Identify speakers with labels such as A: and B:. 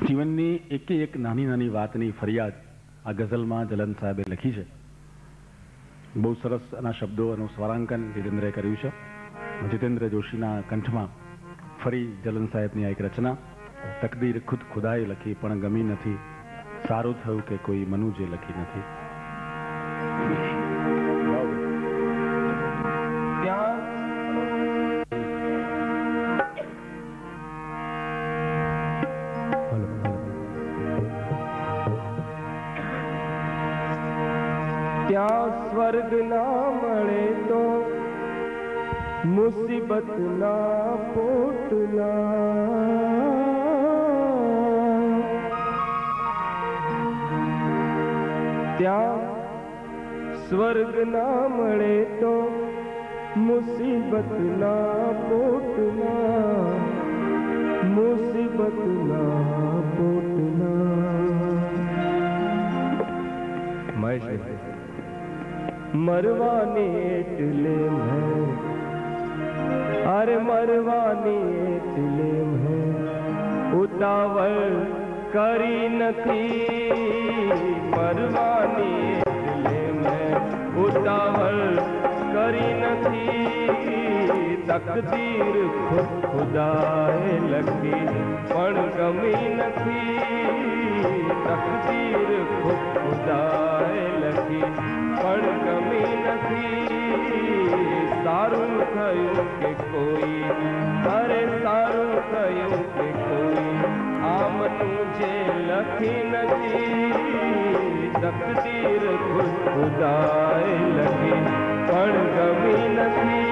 A: જીવનની એકે એક નાની નાની વાતની ફરિયાદ આ ગઝલમાં જલન સાહેબે લખી છે. બહુ સરસ એના શબ્દો અને સ્વરાંકન જીતેન્દ્રએ કર્યું છે. જીતેન્દ્ર જોશીના કંઠમાં ફરી જલન સાહેબની આ એક રચના. તકદીર ખુદ ખુદાએ લખી પણ ગમી નથી, સારું થયું કે કોઈ મનુજે લખી નથી.
B: ત્યાં સ્વર્ગ ના મળે તો મુસીબત ના પોટલા, ત્યાં સ્વર્ગ ના મળે તો મુસીબત ના પોટલા, મુસીબત ના પોટલા. મરવાની એટલે મેં, અરે મરવાની એટલે મેં ઉતાવળ કરી નથી. મરવાની એટલે મેં ઉતાવળ કરી નથી. તકદીર ખુદ ખુદાએ લખી પણ ગમી નથી. તકદીર ખુદ ખુદાએ લખી પણ ગમી નથી. સારું થયું કે કોઈ, અરે સારું થયું કે કોઈ આમનું જે લખી નથી. તકદીર ખુદ ખુદાએ લખી પણ ગમી નથી.